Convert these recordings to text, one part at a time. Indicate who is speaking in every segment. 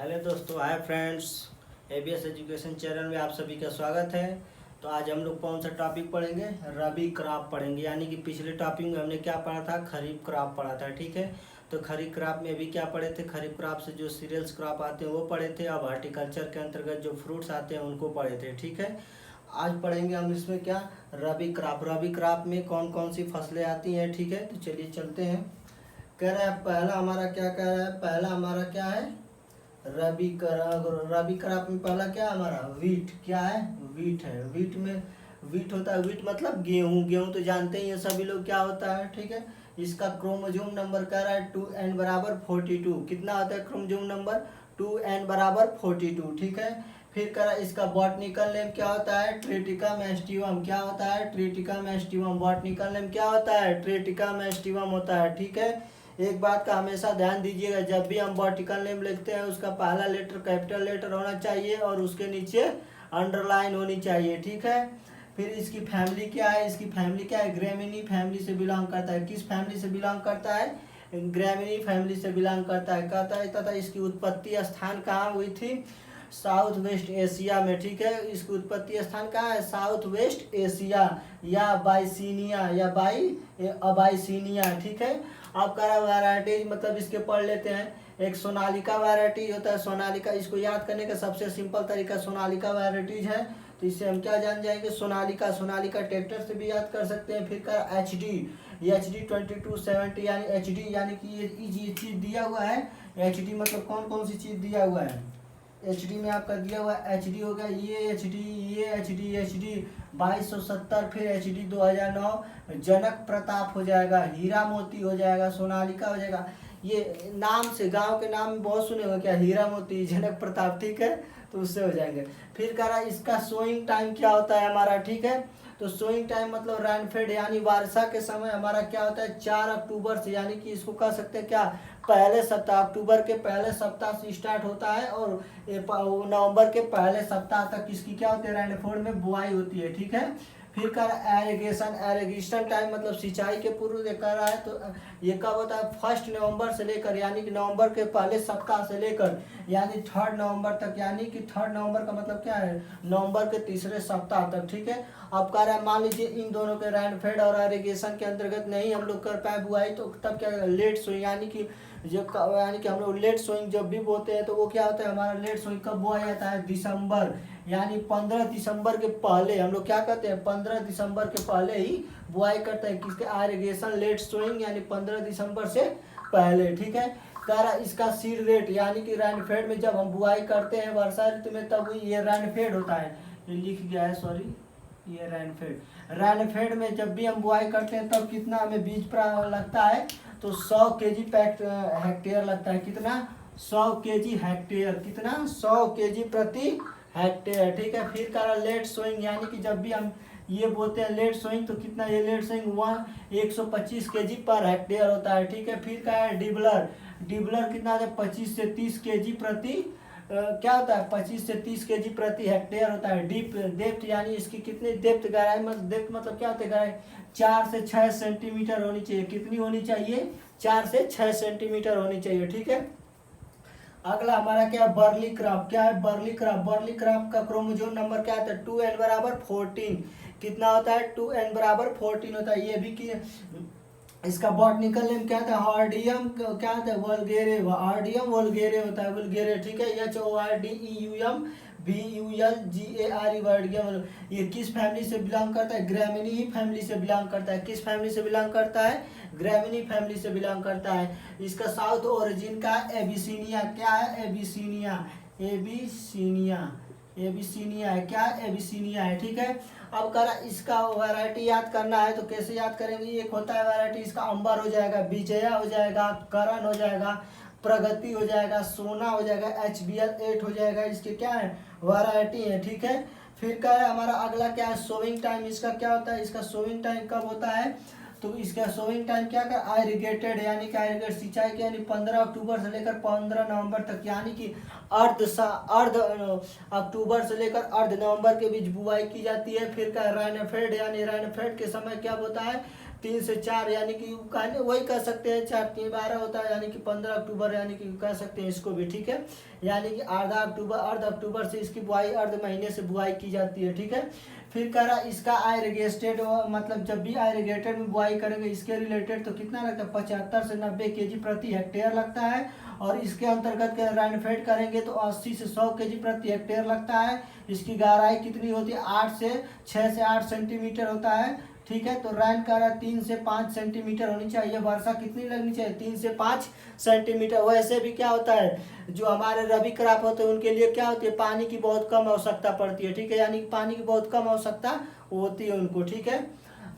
Speaker 1: Hello दोस्तों, hi friends. ABS education channel में आप सभी का स्वागत है। तो आज हम लोग कौन सा टॉपिक पढ़ेंगे? रबी क्रॉप पढ़ेंगे। यानी कि पिछले टॉपिक में हमने क्या पढ़ा था? खरीफ क्रॉप पढ़ा था, ठीक है। तो खरीफ क्रॉप में भी क्या पढ़े थे? खरीफ क्रॉप से जो सीरियल्स क्रॉप आते हैं वो पढ़े थे। अब हॉर्टिकल्चर के अंतर्गत जो फ्रूट्स आते हैं उनको पढ़े थे, ठीक है। आज पढ़ेंगे हम इसमें क्या? रबी क्रॉप। रबी क्रॉप में कौन कौन सी फसलें आती हैं, ठीक है। तो चलिए चलते हैं। कह रहा है पहला हमारा क्या कह रहा है? पहला हमारा क्या है? रबी क्रॉप में पहला क्या है हमारा? वीट। क्या है? वीट है। वीट में वीट होता है। वीट मतलब गेहूं। गेहूं तो जानते ही हैं सभी लोग क्या होता है, ठीक है। इसका क्रोमोजोम नंबर कह रहा है 2n बराबर 42। कितना होता है क्रोमोजोम नंबर? 2n बराबर 42, ठीक है। फिर कह रहा है इसका बॉटनिकल नेम क्या होता है? Triticum aestivum. क्या होता है? Triticum aestivum. बॉटनिकल नेम क्या होता है? ट्रिटिकम एस्टिवम होता है, ठीक है। एक बात का हमेशा ध्यान दीजिएगा, जब भी हम वर्टिकल नेम लिखते हैं उसका पहला लेटर कैपिटल लेटर होना चाहिए और उसके नीचे अंडरलाइन होनी चाहिए, ठीक है। फिर इसकी फैमिली क्या है? इसकी फैमिली क्या है? ग्रेमिनी फैमिली से बिलोंग करता है। किस फैमिली से बिलोंग करता है? ग्रेमिनी फैमिली से बिलोंग करता है। कहता है तथा इसकी उत्पत्ति स्थान कहाँ हुई थी? साउथ वेस्ट एशिया में, ठीक है। इसकी उत्पत्ति स्थान कहाँ है? साउथ वेस्ट एशिया या बाइसिनिया या अबाइसिनिया, ठीक है। अब कह रहा वैरायटीज, मतलब इसके पढ़ लेते हैं। एक सोनालिका वैरायटी होता है। सोनालिका, इसको याद करने का सबसे सिंपल तरीका सोनालिका वैरायटीज है। तो इससे हम क्या जान जाएंगे? सोनालिका। सोनालिका ट्रैक्टर से भी याद कर सकते हैं। फिर कर HD 2270 यानी HD, यानी कि ये चीज़ दिया हुआ है। HD मतलब कौन कौन सी चीज़ दिया हुआ है? HD में आपका दिया हुआ HD हो गया, ये HD 2270, फिर HD 2009, जनक प्रताप हो जाएगा, हीरा मोती हो जाएगा, सोनालिका हो जाएगा। ये नाम से, गांव के नाम में बहुत सुने हो क्या? हीरा मोती, जनक प्रताप, ठीक है। तो उससे हो जाएंगे। फिर कह रहा है इसका सोइंग टाइम क्या होता है हमारा, ठीक है। तो सोइंग टाइम मतलब रैनफेड यानी वर्षा के समय हमारा क्या होता है? 4 अक्टूबर से, यानी कि इसको कह सकते हैं क्या? पहले सप्ताह, अक्टूबर के पहले सप्ताह से स्टार्ट होता है और नवंबर के पहले सप्ताह तक इसकी क्या होती है? रैनफोड में बुआई होती है, ठीक है। फिर कर एरिगेशन। एरिगेशन टाइम मतलब सिंचाई के पूर्व कर रहा है। तो ये कब होता है? 1 नवंबर से लेकर, यानी कि नवंबर के पहले सप्ताह से लेकर यानी 3 नवंबर तक, यानी कि 3 नवंबर का मतलब क्या है? नवंबर के तीसरे सप्ताह तक, ठीक है। अब कह रहा है मान लीजिए इन दोनों के रैनफेड और एरिगेशन के अंतर्गत नहीं हम लोग कर पाए बुआई, तो तब क्या लेट सोइंग, यानी कि हम लोग लेट सोइंग जब भी बोते हैं तो वो क्या होता है हमारा? लेट सोइंग कब बोया जाता है? दिसंबर, यानी 15 दिसंबर के पहले हम लोग क्या करते हैं? 15 दिसंबर के पहले ही बुआई करते हैं। किसके? इरिगेशन लेट सोइंग, यानी 15 दिसंबर से पहले, ठीक है। कह रहा इसका सीड रेट, यानी कि रैनफेड में जब हम बुआई करते हैं वर्षा ऋतु में तब ये रैनफेड होता है। ये लिख गया है, सॉरी, ये रैनफेड में जब भी हम बुआई करते हैं तब कितना हमें बीज लगता है? तो 100 केजी हेक्टेयर लगता है। कितना? 100 केजी हेक्टेयर। कितना? 100 केजी प्रति हेक्टेयर, ठीक है। फिर कह रहा लेट सोइंग, यानी कि जब भी हम ये बोलते हैं लेट सोइंग तो कितना? ये late sowing 125 KG per hectare होता है, ठीक है। फिर कह रहा है डिबलर। डिबलर कितना होता है? 25 से 30 केजी प्रति क्या होता है? 25 से 30 केजी प्रति हेक्टेयर होता है। डीप डेप्थ, यानी इसकी कितनी डेप्थ, गहराई मतलब डेप्थ मतलब क्या होता है? गहराई 4 से 6 सेंटीमीटर होनी चाहिए। कितनी होनी चाहिए? 4 से 6 सेंटीमीटर होनी चाहिए, ठीक है। अगला हमारा क्या है? Barley crop. क्या है? Barley crop. बर्ली क्रॉप का क्रोमोजोम नंबर क्या होता है? 2n बराबर 14। कितना होता है? 2n बराबर 14 होता है। ये भी कि इसका बॉटनिकल नेम क्या था? हार्डियम क्या था? वल्गेरे। हार्डियम वल्गेरे होता है, वल्गेरे, ठीक है। HORDEUM वर्डियम। ये किस फैमिली से बिलोंग करता है? ग्रेमिनी ही फैमिली से बिलोंग करता है। किस फैमिली से बिलोंग करता है? ग्रेमिनी फैमिली से बिलोंग करता है। इसका साउथ ओरिजिन का एबिसिनिया। क्या है? एबिसिनिया। एबिसिनिया। एबिसिनिया है। क्या? एबिसिनिया है, ठीक है। अब करा इसका वैरायटी याद करना है तो कैसे याद करेंगे? एक होता है वैरायटी, इसका अंबर हो जाएगा, विजया हो जाएगा, करण हो जाएगा, प्रगति हो जाएगा, सोना हो जाएगा, HBL 8 हो जाएगा। इसके क्या है? वैरायटी है, ठीक है। फिर क्या है हमारा अगला? क्या है? Sowing time. इसका क्या होता है? इसका सोइंग टाइम कब होता है? तो इसका सोइंग टाइम क्या कर? इरिगेटेड, यानी कि इरिगेट सिंचाई के, यानी 15 अक्टूबर से लेकर 15 नवंबर तक, यानी कि अर्ध अक्टूबर से लेकर अर्ध नवंबर के बीच बुआई की जाती है। फिर का रैनफेड, यानी रैनफेड के समय क्या होता है? 3 से 4 यानी कि वही कह सकते हैं, 4 3 12 होता है यानी कि 15 अक्टूबर यानी कि कह सकते हैं इसको भी, ठीक है। यानी कि अर्ध अक्टूबर से इसकी बुआई, अर्ध महीने से बुआई की जाती है, ठीक है। फिर कह रहा इसका आयरगेस्टेड, मतलब जब भी आयरगेटेड में बुआई करेंगे इसके रिलेटेड तो कितना लगता है, 75 से 90 केजी प्रति हेक्टेयर लगता है। और इसके अंतर्गत राइनफेड करेंगे तो 80 से 100 केजी प्रति हेक्टेयर लगता है। इसकी गहराई कितनी होती है, 6 से 8 सेंटीमीटर होता है, ठीक है। तो रैन का 3 से 5 सेंटीमीटर होनी चाहिए। वर्षा कितनी लगनी चाहिए, 3 से 5 सेंटीमीटर। वैसे भी क्या होता है, जो हमारे रबी क्रॉप होते हैं उनके लिए क्या होती है, पानी की बहुत कम आवश्यकता पड़ती है, ठीक है। यानी पानी की बहुत कम आवश्यकता होती है उनको, ठीक है।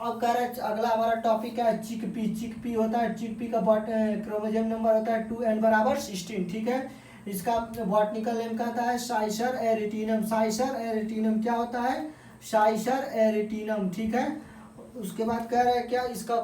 Speaker 1: अब कह रहे हैं अगला हमारा टॉपिक है चिकपी। चिकपी होता है, चिकपी का क्रोमोसोम नंबर होता है 2n बराबर 16, ठीक है। इसका बॉटनिकल नेम कहता है साइसर एरिटीनम। साइसर एरिटीनम क्या होता है, साइसर एरिटीनम, ठीक है। उसके बाद कह रहे हैं क्या इसका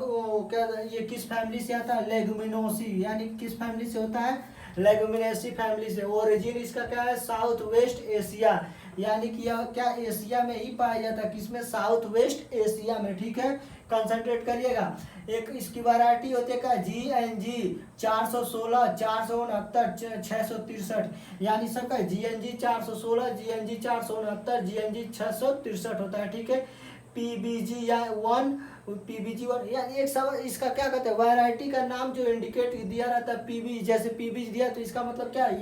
Speaker 1: क्या ये किस फैमिली से आता है, लेगुमिनोसी, यानी किस फैमिली से होता है, लेगुमिनेसी फैमिली से। ओरिजिन इसका क्या है, साउथ वेस्ट एशिया, यानी कि यह क्या एशिया में ही पाया जाता है, किसमें, साउथ वेस्ट एशिया में, ठीक है। कंसंट्रेट करिएगा। एक इसकी वैरायटी होती है क्या, GNG 416, 469, 663, यानी सबका GNG 416, GNG 469, GNG 663 होता है, ठीक है। PBG या 1, PBG1 या एक सब इसका क्या कहते हैं, वैरायटी का नाम जो इंडिकेट दिया रहता है PB, जैसे PBG दिया तो इसका मतलब क्या है,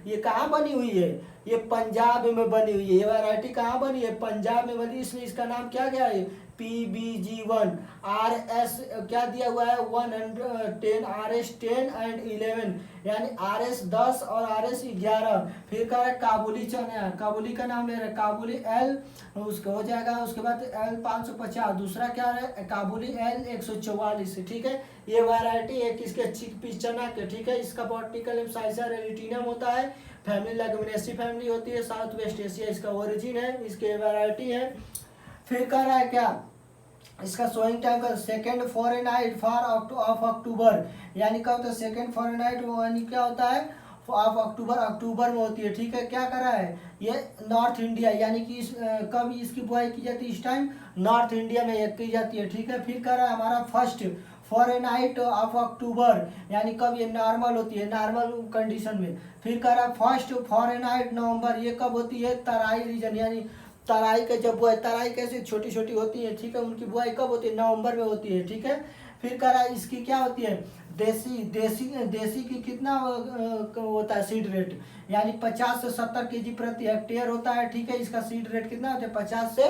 Speaker 1: ये कहाँ बनी हुई है, ये पंजाब में बनी हुई है। ये वैरायटी कहाँ बनी है, पंजाब में बनी, इसलिए इसका नाम क्या गया है, PBG1। RS क्या दिया हुआ है, 110, RS 10 एंड 11, यानी RS 10 और RS 11। फिर कह रहा है काबुली चना, काबुली का नाम ले रहे हैं, काबुली L उसका हो जाएगा। उसके बाद L 550, दूसरा क्या है, काबुली L 144, ठीक है। ये वैरायटी है किसके, चिकपी चना के, ठीक है। इसका बॉटनिकल नेम साइसर एरिटीनम होता है। फैमिली लेगुमिनेसी फैमिली होती है, साउथ वेस्ट एशिया इसका ओरिजिन है, इसके वैरायटी है। फिर कह रहा है क्या, इसका सोइंग टाइम का सेकेंड फॉरेनहाइट ऑफ अक्टूबर, यानी क्या होता है, सेकेंड फॉरेनहाइट यानी क्या होता है, ऑफ अक्टूबर, अक्टूबर में होती है, ठीक है। क्या कर रहा है ये, नॉर्थ इंडिया, यानी कि कब इसकी बुआई की जाती है, इस टाइम नॉर्थ इंडिया में की जाती है, ठीक है। फिर कर रहा है हमारा फर्स्ट फॉरेनहाइट ऑफ अक्टूबर, यानी कब ये नॉर्मल होती है, नॉर्मल कंडीशन में। फिर कर रहा है फर्स्ट फॉरेनहाइट नवंबर, ये कब होती है, तराई रीजन, यानी तराई का जब बुआई, तराई कैसे छोटी छोटी होती है, ठीक है, उनकी बुआई कब होती है, नवंबर में होती है, ठीक है। फिर कह रहा है इसकी क्या होती है, देसी देसी देसी की कितना होता है सीड रेट, यानी 50 से 70 केजी प्रति हेक्टेयर होता है, ठीक है। इसका सीड रेट कितना होता है, 50 से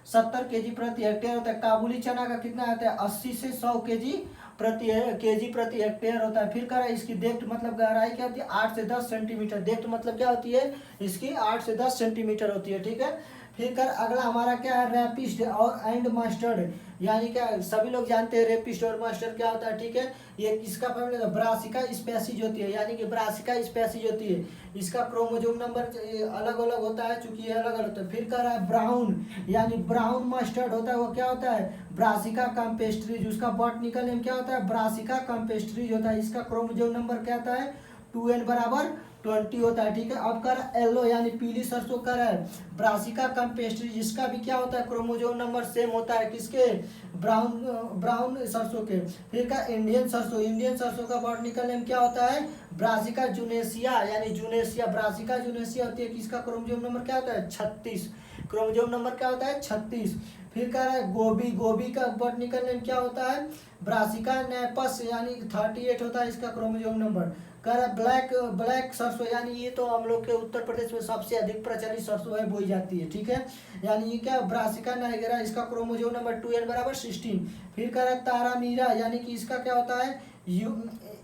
Speaker 1: 70 केजी प्रति हेक्टेयर होता है। काबुली चना का कितना आता है, 80 से 100 केजी प्रति हेक्टेयर होता है। फिर कह रहा है इसकी डेप्थ मतलब गहराई क्या होती है, 8 से 10 सेंटीमीटर। डेप्थ मतलब क्या होती है इसकी, 8 से 10 सेंटीमीटर होती है, ठीक है। फिर कर अगला हमारा क्या है, रैपिस्ट और एंड मस्टर्ड, यानी क्या सभी लोग जानते हैं रेपिस्ट और मस्टर्ड क्या होता है, ठीक है। ये किसका फैमिली है, ब्रासिका स्पेसीज होती है, यानी कि ब्रासिका स्पेसीज होती है। इसका क्रोमोसोम नंबर अलग अलग होता है, चूंकि ये अलग अलग होता है। फिर कह रहा है ब्राउन, यानी ब्राउन मस्टर्ड होता है, वो क्या होता है, ब्रासिका कैम्पेस्ट्रीज। उसका बॉटनिकल नेम क्या होता है, ब्रासिका कैम्पेस्ट्रीज होता है। इसका क्रोमोसोम नंबर क्या आता है, 2n बराबर 20 होता है, ठीक है। अब कर येलो यानी पीली सरसों कर है, ब्रासिका कैम्पेस्ट्री, जिसका भी क्या होता है, क्रोमोसोम नंबर सेम होता है किसके, ब्राउन सरसों के। फिर का इंडियन सरसों, इंडियन सरसों का बॉटनिकल नेम क्या होता है, ब्रासिका जुनेसिया, यानी जुनेसिया, ब्रासिका जुनेसिया होती है। किसका क्रोमोसोम नंबर क्या होता है, 36, क्रोमोसोम नंबर क्या होता है, 36। फिर कह रहा है गोभी, गोभी का बॉटनिकल नेम क्या होता है, ब्रासिका नेपस, यानी 38 होता है इसका क्रोमोसोम नंबर। कह रहा है ब्लैक सरसों, यानी ये तो हम लोग के उत्तर प्रदेश में सबसे अधिक प्रचलित सरसों है, बोई जाती है, ठीक है। यानी ये क्या, ब्रासिका नाइगरा, इसका क्रोमोसोम नंबर 2n बराबर 16। फिर कह रहा है तारामीरा, यानी कि इसका क्या होता है,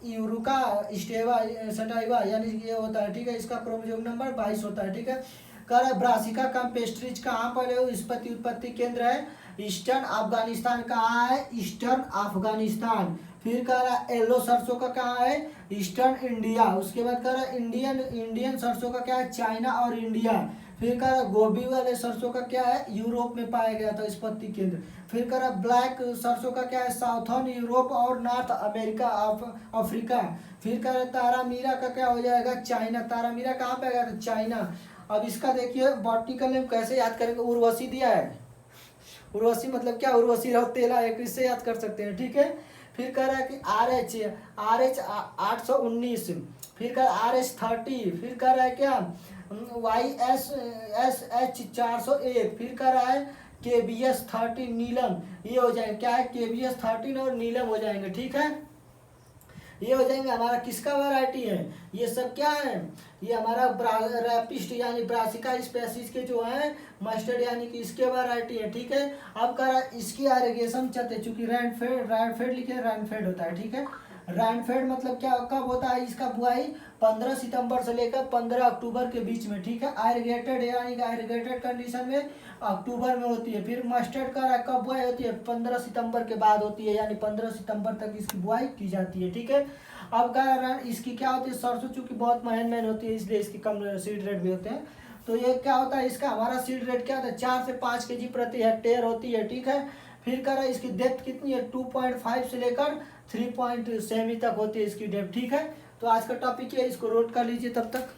Speaker 1: यूरुका स्टेवा सटाइवा, यानी ये होता है, ठीक है। इसका क्रोमोसोम नंबर 22 होता है, ठीक है। कह रहा है ब्रासिका कैम्पेस्ट्रीज कहाँ पर है, इसका उत्पत्ति केंद्र है ईस्टर्न अफगानिस्तान। कहाँ है, ईस्टर्न अफगानिस्तान। फिर कह रहा है येलो सरसों का कहाँ है, ईस्टर्न इंडिया। उसके बाद कह रहा है इंडियन सरसों का क्या है, चाइना और इंडिया। फिर कह रहा गोभी वाले सरसों का क्या है, यूरोप में पाया गया था उत्पत्ति केंद्र। फिर कह रहा ब्लैक सरसों का क्या है, साउथर्न यूरोप और नॉर्थ अमेरिका अफ्रीका। फिर कह रहा तारामीरा का क्या हो जाएगा, चाइना। तारामीरा कहाँ पे गया था, चाइना। अब इसका देखिए बॉटनिकल नेम कैसे याद करेंगे, उर्वशी दिया है, उर्वशी मतलब क्या, उर्वशी रहो तेला एक, इससे याद कर सकते हैं, ठीक है। फिर कह रहा है कि RH 819, फिर कह रहा है RH 30, फिर कह रहा है क्या YSH 401, फिर कह रहा है KBS 13 नीलम, ये हो जाएंगे क्या है, KBS 13 और नीलम हो जाएंगे, ठीक है। ये हो जाएंगे हमारा किसका वैरायटी है, ये सब क्या है, ये हमारा रैपिस्ट यानी ब्रासिका स्पेसीज के जो है मस्टर्ड यानी कि इसके वैरायटी है, ठीक है। अब करा इसकी एरिगेशन चलते, चूंकि रैनफेड लिखे रैनफेड होता है, ठीक है। रैनफेड मतलब क्या, कब होता है इसका बुआई, 15 सितंबर से लेकर 15 अक्टूबर के बीच में, ठीक है। आयरगेटेड यानी कि आयरगेटेड कंडीशन में अक्टूबर में होती है। फिर मस्टर्ड का कब बुआई होती है, 15 सितंबर के बाद होती है, यानी 15 सितंबर तक इसकी बुआई की जाती है, ठीक है। अब क्या इसकी क्या होती है, सरसों चूंकि बहुत महंगी होती है इसलिए इसकी कम सीड रेट भी होते हैं। तो ये क्या होता है, इसका हमारा सीड रेट क्या होता है, 4 से 5 kg प्रति हेक्टेयर होती है, ठीक है। फिर कह रहा है इसकी डेप्थ कितनी है, 2.5 से लेकर 3.7 तक होती है इसकी डेप्थ, ठीक है। तो आज का टॉपिक है, इसको नोट कर लीजिए तब तक।